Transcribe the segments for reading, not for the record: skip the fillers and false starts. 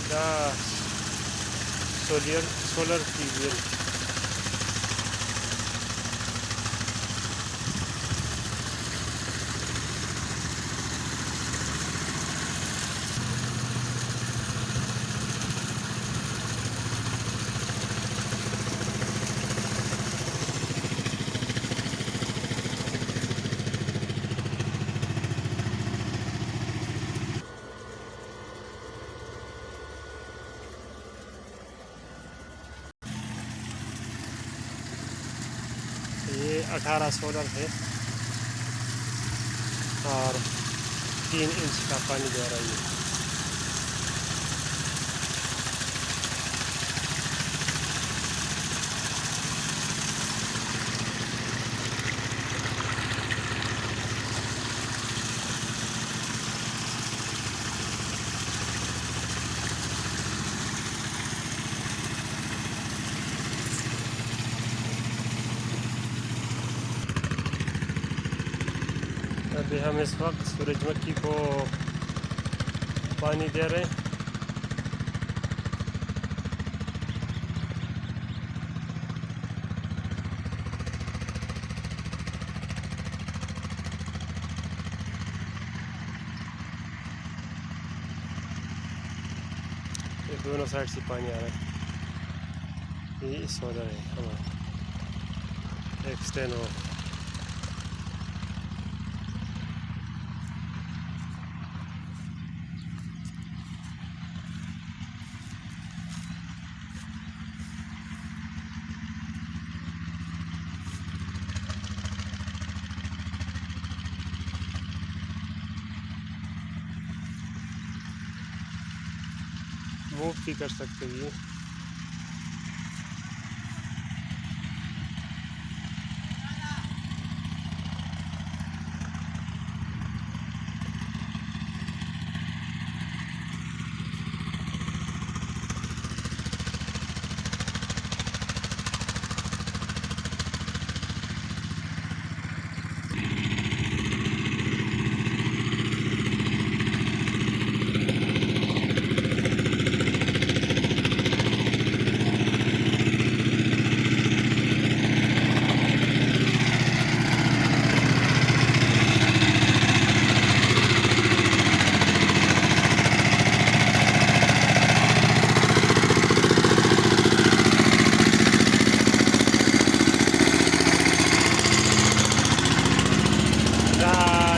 the solar PVL. ये 18 solar है और 3 इंच का पानी दे रही है। अभी हम इस वक्त सूरजमुखी को पानी दे रहे हैं। ये दोनों साइड से पानी आ रहा है। ये सोलर है हमारा एक्सटेंड हो। मूव भी कर सकते हैं।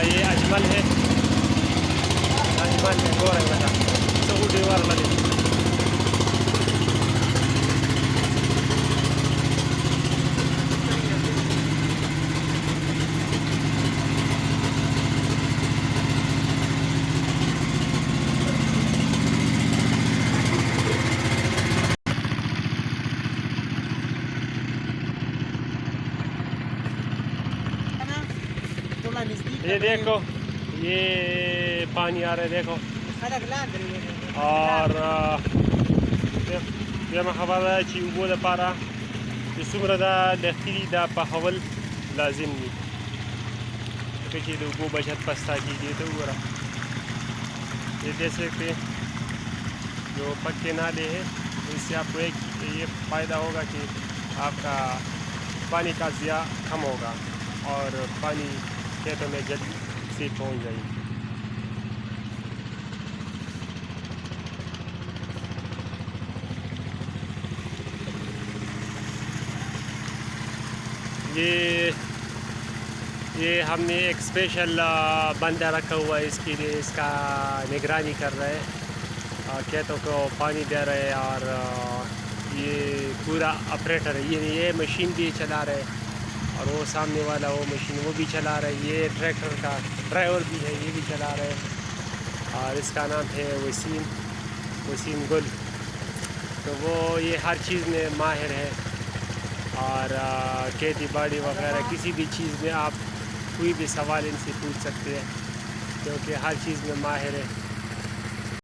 ये अजमल है, अजमल है गोरा वाला सऊदी वाला। ये देखो ये पानी आ रहा है देखो। और ये खबरा چې اوبو لپاره چې څومره دا داخلي دا په حول لازم دي چې د اوبو بچت پستا کیږي ته وګوره ये देख सकते हैं जो पक्के नाले हैं इससे आपको एक ये फ़ायदा होगा कि आपका पानी का ज़िया कम होगा और पानी खेतों में जल्दी से पहुंच जाएगी। ये हमने एक स्पेशल बंदा रखा हुआ है इसके लिए, इसका निगरानी कर रहे हैं, खेतों को पानी दे रहे हैं और ये पूरा ऑपरेटर है। ये मशीन भी चला रहे हैं और वो सामने वाला वो मशीन वो भी चला रहा है। ये ट्रैक्टर का ड्राइवर भी है, ये भी चला रहे हैं और इसका नाम है वसीम गुल। तो वो ये हर चीज़ में माहिर है और खेती बाड़ी वगैरह किसी भी चीज़ में आप कोई भी सवाल इनसे पूछ सकते हैं क्योंकि हर चीज़ में माहिर है।